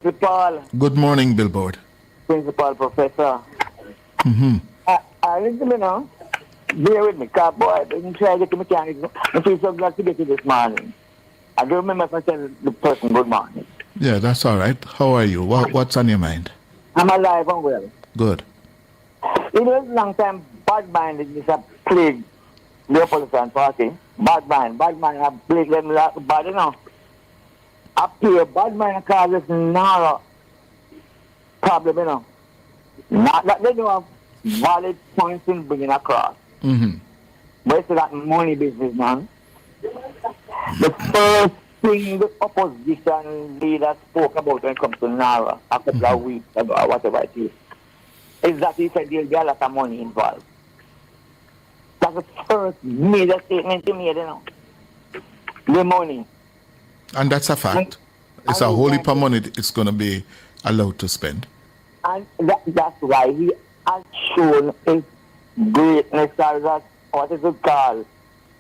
Principal, Good morning, Billboard. Principal Professor. Mm-hmm. I listen to me now. Bear with me, car boy. I didn't try to get the mechanic. I feel so glad to get you this morning. I don't remember if I tell the person good morning. Yeah, that's all right. How are you? What's on your mind? I'm alive and well. Good. It was a long time bad mind in this plague the opposition party. Bad mind have plagued them like bad, you know. Up here, bad mind causes no problem, you know. Not that they don't have valid points in bringing across. Mm-hmm. But it's that money business, man. The first thing the opposition leader spoke about when it comes to Nara a couple of weeks ago, or whatever it is that he said there'll be a lot of money involved. That's the first major statement he made, you know. The money. And that's a fact. It's a whole heap of money it's going to be allowed to spend. And that's why he has shown his greatness as a, what is it called?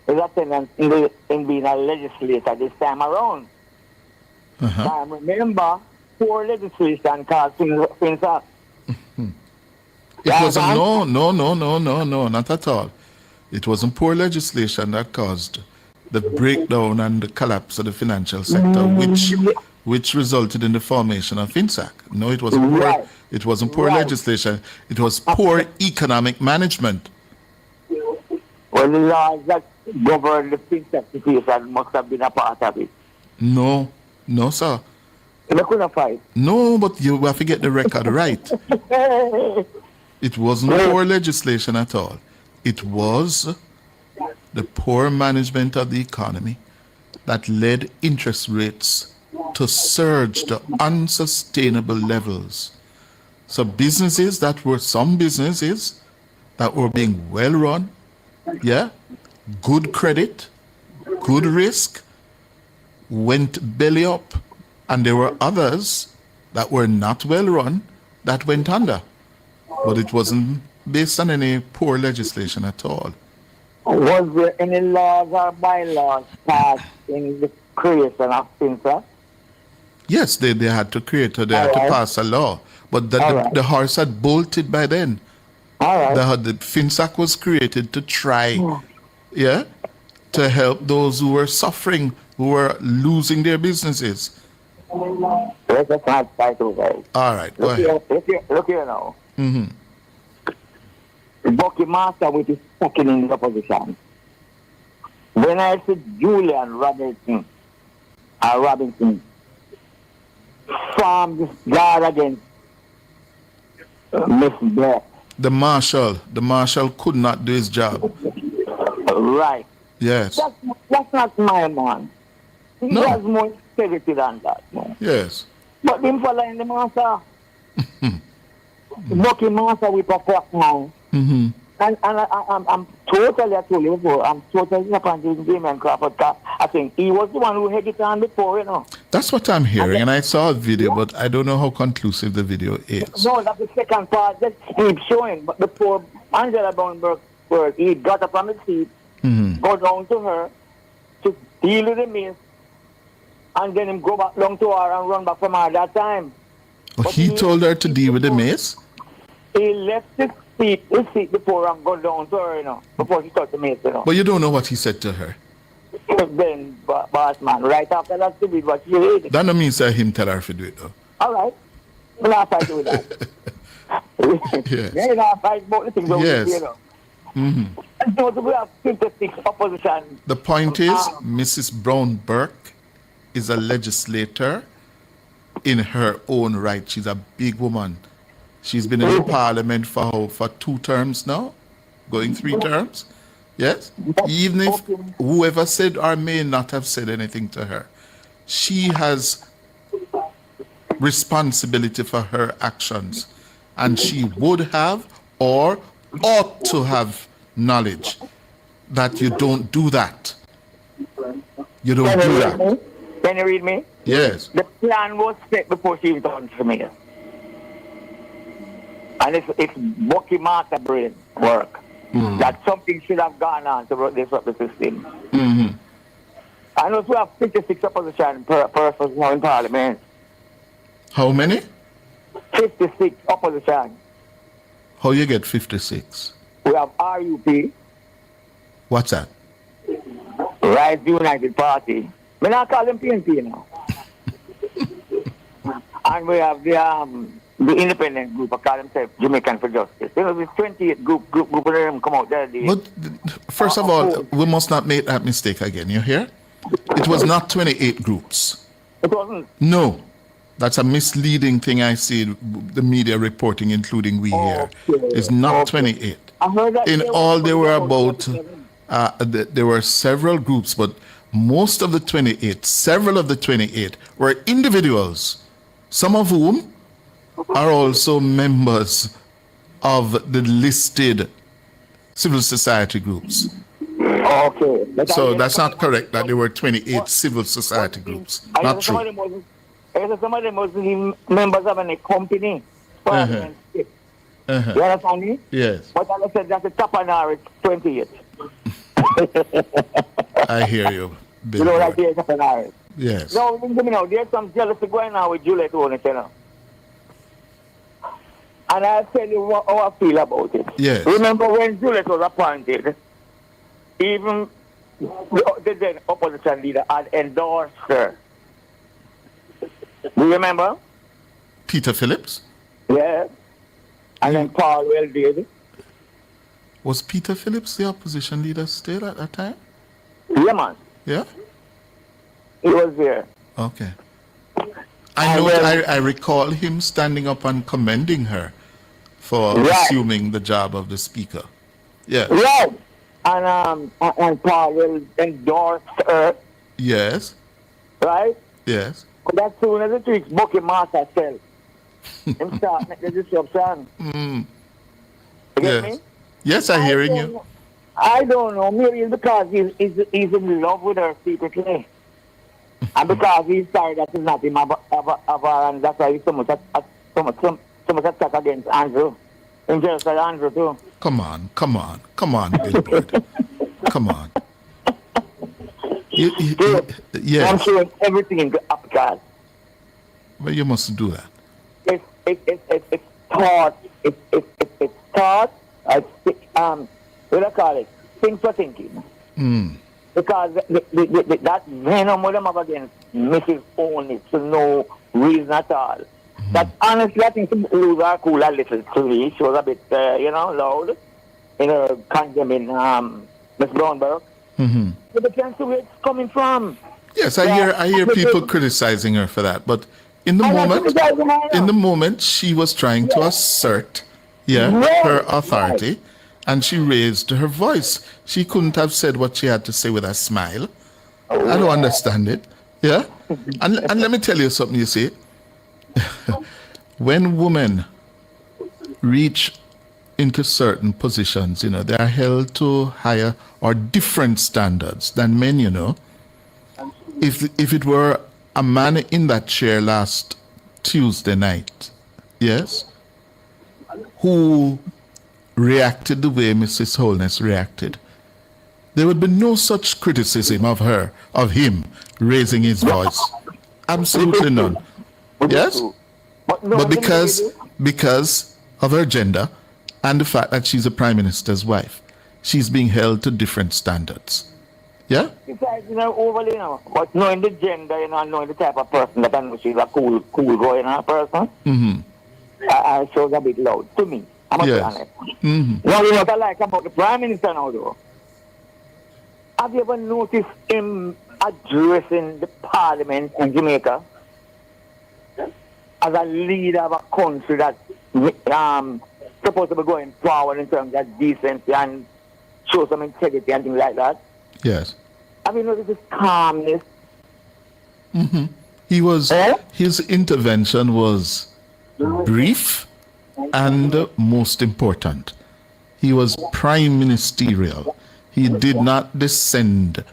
His attendance in being a legislator this time around. Uh-huh. Remember, poor legislation caused things up. It wasn't, no, not at all. It wasn't poor legislation that caused the breakdown and the collapse of the financial sector, which resulted in the formation of FinSAC. No, it wasn't poor. Right. It wasn't poor Right. legislation. It was poor economic management. Well, the laws that govern the FinTech situation must have been a part of it. No, sir. They couldn't fight. No, but you have to get the record right. It wasn't poor legislation at all. It was the poor management of the economy that led interest rates to surge to unsustainable levels. So some businesses that were being well run, yeah, good credit, good risk, went belly up. And there were others that were not well run that went under. But it wasn't based on any poor legislation at all. Was there any laws or bylaws passed in the creation of FinTech? Yes, they had to create, they had to pass a law. But the horse had bolted by then. All right. The FinSAC was created to try, yeah, to help those who were suffering, who were losing their businesses. Let us not fight over it. All right, go ahead. Look here now. Mm-hmm. Bucky Master with his second in the opposition. When I said Julian Robinson formed this guard against Miss Black. The marshal could not do his job. Right. Yes. That's not my man. He No. has more integrity than that. No. Yes. But him following the master. Bucky Master with a clock now. Mm-hmm. And I'm totally, I told you before, I'm totally disappointed in Damien Crawford. I think he was the one who had it on before, you know. That's what I'm hearing, and I saw a video, but I don't know how conclusive the video is. No, that's the second part that keeps showing. But before Angela Brownberg, he got up from his seat, go down to her to deal with the miss, and then him go back down to her and run back from her that time. Oh, he told her to deal with the mace? He left his seat before and go down to her, you know, before she touched the mace, you know. But you don't know what he said to her. Then, boss man, right after that, she did what she did. That don't mean say him tell her to do it, though. All right. We'll not fight with that. Yes. We'll not fight about the things that Yes. we do, you know. And so we have 56 opposition. The point is, Mrs. Brown Burke is a legislator in her own right. She's a big woman. She's been in the parliament for 2 terms now, going 3 terms. Yes? Even if whoever said or may not have said anything to her, she has responsibility for her actions. And she would have or ought to have knowledge that you don't do that. You don't do that. Can you read me? Yes. The plan was set before she was on to me. And it's Bucky Master brain work. That something should have gone on to disrupt the system. And also we have 56 opposition persons now in Parliament. How many? 56 opposition. How you get 56? We have RUP, What's that? Rise United Party. We not call them PNP now. And we have the independent group, I call themselves Jamaican for Justice. You know, there's 28 group of them come out there. But first of all, we must not make that mistake again. You hear? It was not 28 groups. It wasn't. No. That's a misleading thing I see the media reporting, including we here. It's not 28. I heard that In all, there were about, there were several groups, but most of the 28, several of the 28 were individuals, some of whom are also members of the listed civil society groups. Okay. So that's not correct that there were 28 civil society groups. Not true. Some of them was members of a company. Uh-huh. You understand me? Yes. But as I said, that's the top and it's 28. I hear you. You know what I hear, top and Yes. No, there's some jealousy going on with Juliet Onis, you know. And I'll tell you how I feel about it. Yes. Remember when Juliet was appointed, even the then opposition leader had endorsed her. Do you remember? Peter Phillips? Yeah. And then Paul Well did. Was Peter Phillips the opposition leader still at that time? Yeah, man. Yeah? He was there. Okay. I recall him standing up and commending her for assuming the job of the speaker. Yeah. Right. And Paul Well endorsed her. Yes. Right? Yes. But as soon as it reached Bucky Master cell, him start make the disruption. You get me? Yes, I'm hearing you. I don't know. Maybe it's because he's in love with her secretly. And because he's sorry that he's not him, and that's why he's so much attack against Andrew. And just like Andrew too. Come on, Billboard. Come on. Yes. I'm showing everything in the upcast. But you mustn't do that. It's thought. It's thought. What do I call it? Things for thinking. Because that venom with them up against Mrs. Onis for no reason at all. That honestly, I think to lose her cool a little too. She was a bit, loud in her condemning Miss Brownberg. But the chance to where it's coming from. Yes, I hear people criticizing her for that, but in the moment she was trying to assert her authority, and she raised her voice. She couldn't have said what she had to say with a smile. I don't understand it. Yeah? And let me tell you something, you see. When women reach into certain positions, they are held to higher or different standards than men, If it were a man in that chair last Tuesday night, yes, who reacted the way Mrs. Holness reacted, there would be no such criticism of him raising his voice. Absolutely none. Yes? But because of her gender and the fact that she's a prime minister's wife, she's being held to different standards. Yeah? Besides, overly, but knowing the gender, and knowing the type of person that I know she's a cool going person, it shows a bit loud to me. I must be honest. Now, what I like about the Prime Minister now, though, have you ever noticed him addressing the Parliament in Jamaica as a leader of a country that's supposed to be going forward in terms of decency and show some integrity and things like that? Yes. Have you noticed his calmness? His intervention was brief and most important. He was prime ministerial. He did not descend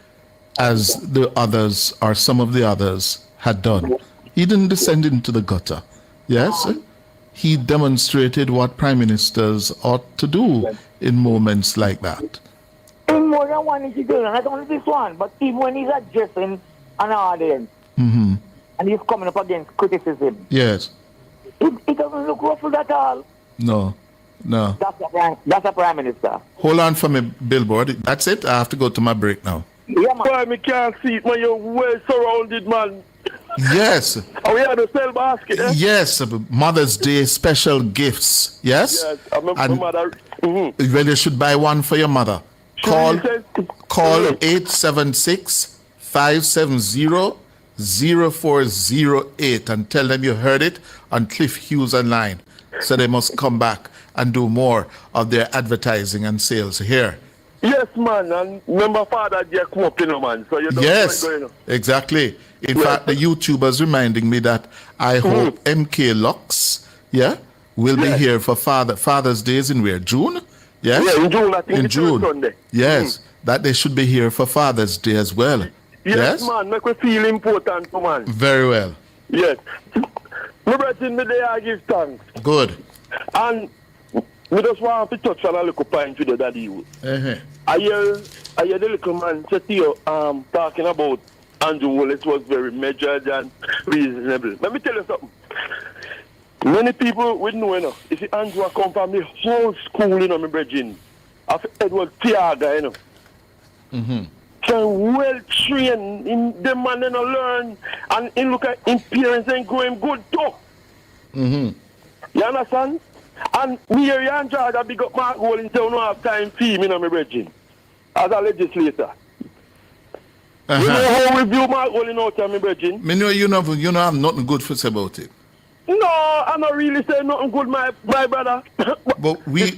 as the others or some of the others had done. He didn't descend into the gutter. Yes? He demonstrated what prime ministers ought to do in moments like that. In more than one issue, not only this one, but even when he's addressing an audience, and he's coming up against criticism. Yes. It doesn't look ruffled at all. No. No. That's a prime minister. Hold on for me, Billboard. That's it. I have to go to my break now. Yeah, man. Boy, me can't see it, man. You're well surrounded, man. Yes. Oh, we had a sell basket, eh? Yes. Mother's Day special gifts. Yes. Yes, I remember And my mother. Mm-hmm. well, you should buy one for your mother. Call Mm-hmm. 876-570-0408 and tell them you heard it on Cliff Hughes online. So they must come back and do more of their advertising and sales here. Yes, man. And remember, Father, they come up, you know, man. So you don't Yes, going on. exactly. In fact, the YouTubers reminding me that I hope MK Lux, will be here for Father's Days in where? June? Yes? Yeah, in June, I think In it's June. Sunday. Yes, that they should be here for Father's Day as well. Yes, man. Make me feel important, man. Very well. Yes. My brother, me there, I give thanks. Good. And we just want to touch on a little point with the daddy. I hear the little man say to you, talking about Andrew Wallace was very measured and reasonable. Let me tell you something. Many people would know, you know, if Andrew come from the whole school, you know, my brethren, of Edward Tiaga, you know. So well trained, in the man, you know, learn, and in look at in parents and growing good too. You understand? And me here in Georgia, big up my goal and say, we don't have time for him, you know, my brethren, as a legislator. You know how we view my goal in out here, my brethren? Me know you know have nothing good to say about it. No, I'm not really saying nothing good, my brother. But we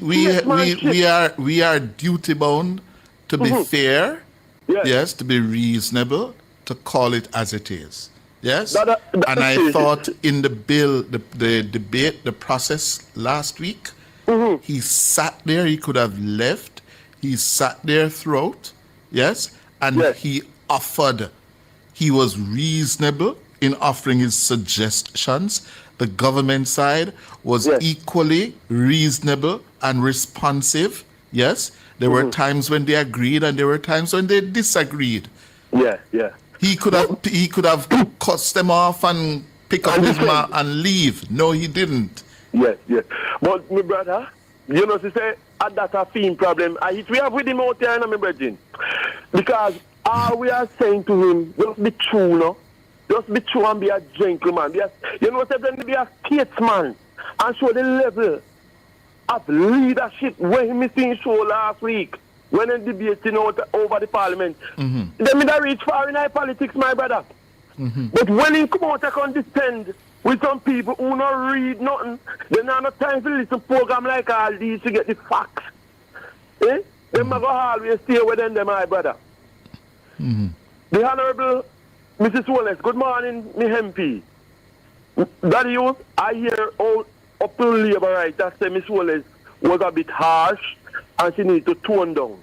are duty bound to be fair, yes, to be reasonable, to call it as it is. Yes? That and I thought in the bill, the debate, the process last week, he sat there, he could have left, he sat there throughout, yes, and he offered, he was reasonable in offering his suggestions. The government side was equally reasonable and responsive, yes. There were times when they agreed and there were times when they disagreed. Yeah, yeah. He could have cussed them off and pick up his man and leave. No, he didn't. Yes, yes. But my brother, you know, to say that's a theme problem. We have with him out there, you know, my brethren. Because all we are saying to him, just be true, no? Just be true and be a gentleman. You know, say be a statesman and show the level of leadership when he seen show last week. When they debating over the parliament, they may not reach far in our politics, my brother. But when he come out, I can defend with some people who not read nothing. They don't have time to listen to program like all these to get the facts. Eh? They might go always stay with them, my brother. The Honorable Mrs. Wallace, good morning, me MP. Daddy, I hear all up to Labour right that say Miss Wallace was a bit harsh and she needs to tone down.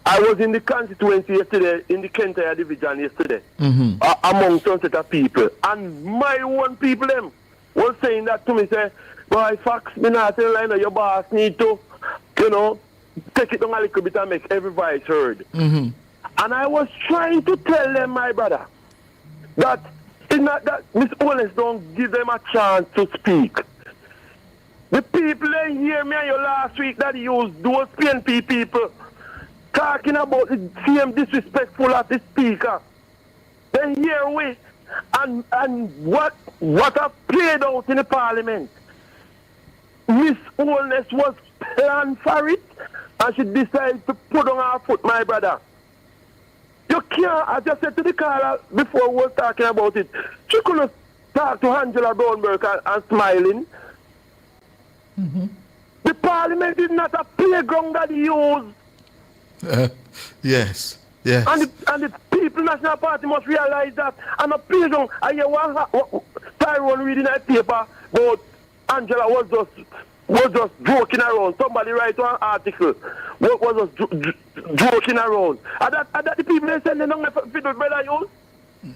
I was in the constituency yesterday, in the Kentire division yesterday, among some set of people. And my own people them was saying that to me, say, boy, facts, me not tell you, your boss need to, you know, take it down a little bit and make every voice heard. And I was trying to tell them, my brother, that it's not that Miss Wallace don't give them a chance to speak. The people that hear me and you last week that used those PNP people talking about the same disrespectful of the speaker. They hear we and what have played out in the parliament. Miss Wallace was planned for it and she decided to put on her foot, my brother. You can't, I just said to the caller before we were talking about it, she couldn't talk to Angela Brownberg and smiling. The parliament is not a playground that he used. Yes, yes. And the people, National Party must realize that. And a playground, I hear one Tyrone reading a paper about Angela was just joking around. Somebody write one article. Was just joking around. Are that the people they sending on for the brother you?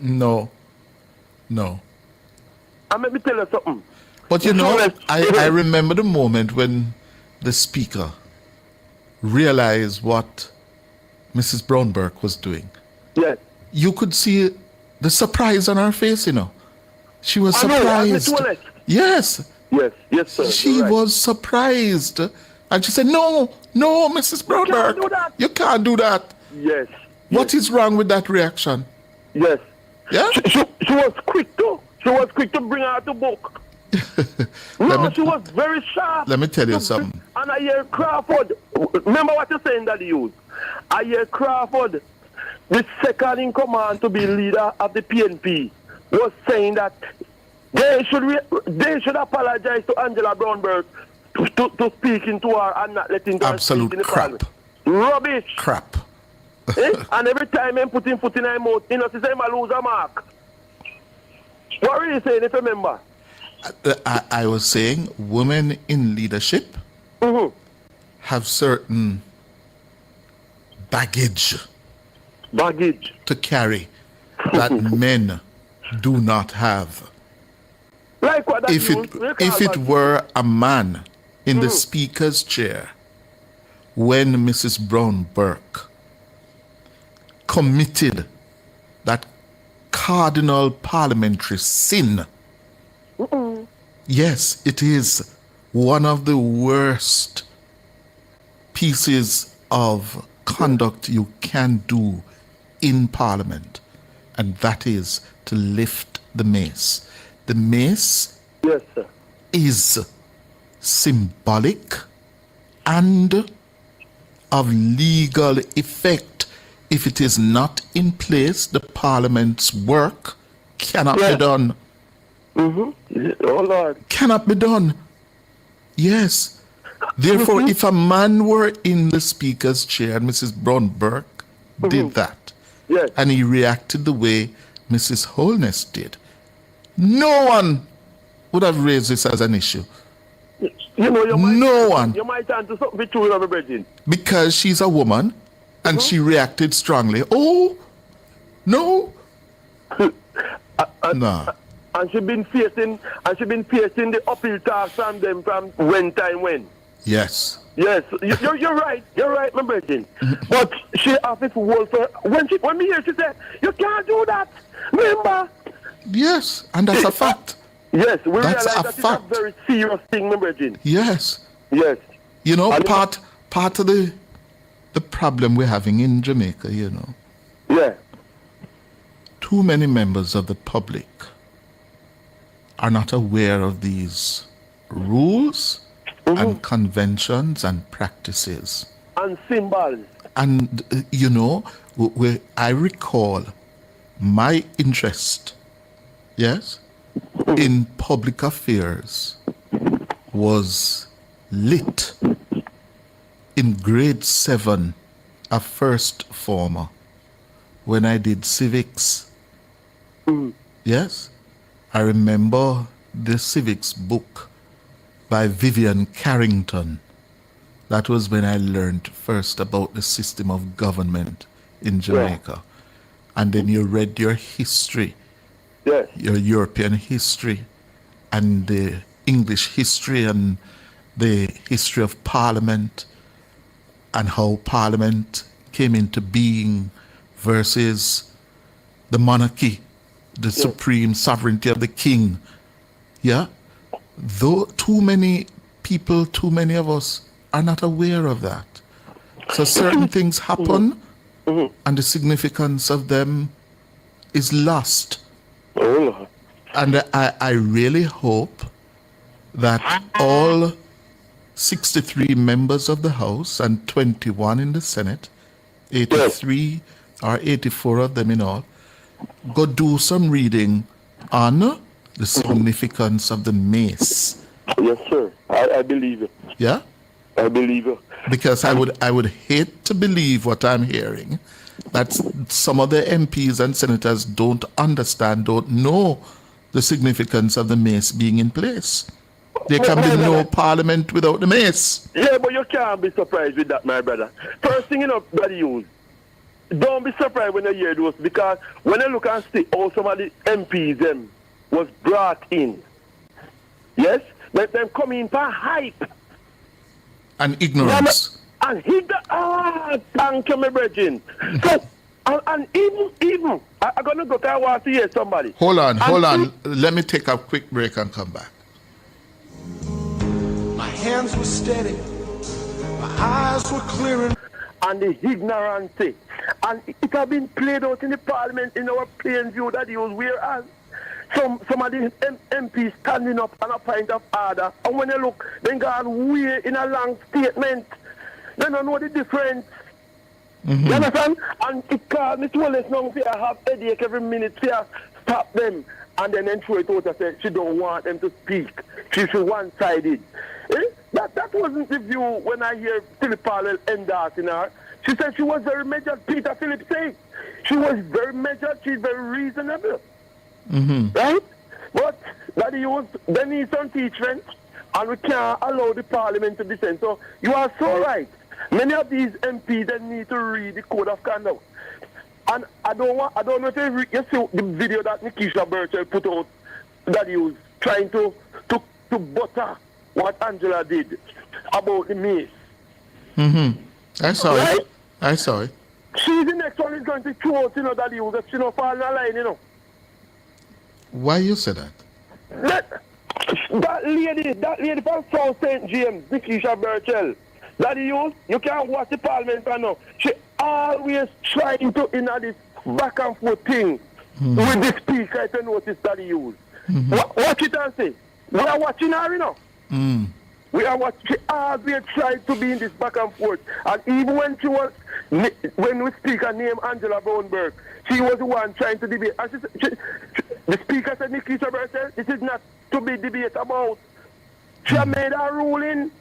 No. And let me tell you something. But you know, I remember the moment when the speaker realized what Mrs. Brownberg was doing. Yes. You could see the surprise on her face, you know. She was I know, I surprised. told it. Yes. Yes, sir. She you're right. was surprised. And she said, no, Mrs. Brownberg. do that. You can't do that. Yes. What is wrong with that reaction? Yes. Yeah? She was quick too. She was quick to bring out the book. She was very sharp. Let me tell you something. And I hear Crawford. Remember what you're saying that you use? I hear Crawford, the second in command to be leader of the PNP, was saying that they should apologize to Angela Brownberg to speaking to her and not letting her Absolute speak in the crap. parliament. Rubbish. Crap. And every time I'm putting foot in my mouth, he say I lose a mark. What are you saying, if you remember? I was saying women in leadership have certain baggage to carry that men do not have. Like what? If it were a man in the speaker's chair when Mrs. Brown Burke committed that cardinal parliamentary sin, yes, it is one of the worst pieces of conduct you can do in Parliament, and that is to lift the mace. The mace Yes, sir. is symbolic and of legal effect. If it is not in place, the Parliament's work cannot be done. Oh, Lord. Cannot be done. Yes. Therefore, if a man were in the Speaker's chair and Mrs. Brown Burke did that, Yes. and he reacted the way Mrs. Holness did, no one would have raised this as an issue. You know, No one. You might answer something with you, Robert Bridging. Because she's a woman and she reacted strongly. Oh, no. No. And she been facing the uphill task from them from when. Yes. Yes, you're right. You're right, my Bridging. But she have it for when me hear she said, you can't do that. Remember? Yes. And that's a fact. Yes, we That's realize a that it's fact. a very serious thing, my Bridging. Yes. Yes. You know, And- part of the problem we're having in Jamaica, you know, Yeah. too many members of the public are not aware of these rules and conventions and practices. And symbols. And, you know, I recall my interest, yes, in public affairs was lit in grade 7, a first former, when I did civics. Yes, I remember the civics book by Vivian Carrington. That was when I learned first about the system of government in Jamaica. And then you read your history, Yes. your European history, and the English history, and the history of Parliament, and how Parliament came into being versus the monarchy, the supreme sovereignty of the king. Yeah? Though too many people, too many of us are not aware of that. So certain things happen and the significance of them is lost. Oh, Lord. And I really hope that all 63 members of the House and 21 in the Senate, 83 or 84 of them in all, go do some reading on the significance of the mace. Yes, sir. I believe it. Yeah? I believe it. Because I would hate to believe what I'm hearing, that some of the MPs and senators don't understand, don't know the significance of the mace being in place. There can be no parliament without the mace. Yeah, but you can't be surprised with that, my brother. First thing, Brother Hughes, don't be surprised when you hear those, because when you look and see how some of the MPs them was brought in, yes, let them come in for hype. And ignorance. And he thank you, my brethren. So, And even, I'm going to go to I want to hear somebody. Hold on. Let me take a quick break and come back. My hands were steady, my eyes were clear. And the ignorance. And it has been played out in the parliament in our plain view that he was whereas some of the MPs standing up on a point of order. And when you look, they go way in a long statement. They don't know the difference. You understand? And it calls me to less now I have headache every minute to stop them. And then throw it out and say she don't want them to speak. She's one-sided. That wasn't the view when I hear Philip Powell endorsing her. She said she was very measured, Peter Phillips said. She was very measured, she's very reasonable. Right? But that they need some teaching, and we can't allow the parliament to dissent. So you are so right. Many of these MPs they need to read the code of conduct. And I don't know if you see the video that Nikisha Burchell put out that he was trying to butter what Angela did about the mace. I saw Right? it. I saw it. She's the next one is going to throw out, that he was if she don't fall in line, Why you say that? That lady from South St. James, Nikisha Burchell, that you can't watch the parliament now. She always trying to this back and forth thing with the speaker to notice that he used. Watch it and say. We are watching her, We are watching. She always tried to be in this back and forth. And even when we speaker named Angela Brownberg, she was the one trying to debate. And the speaker said, Nikisha Burchell, this is not to be debated about. She made her ruling.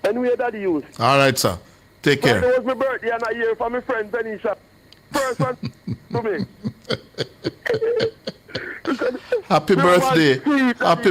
And we had that use. All right, sir. Take care. It was my birthday and I hear from my friend Benisha. First one to me. Happy birthday. Happy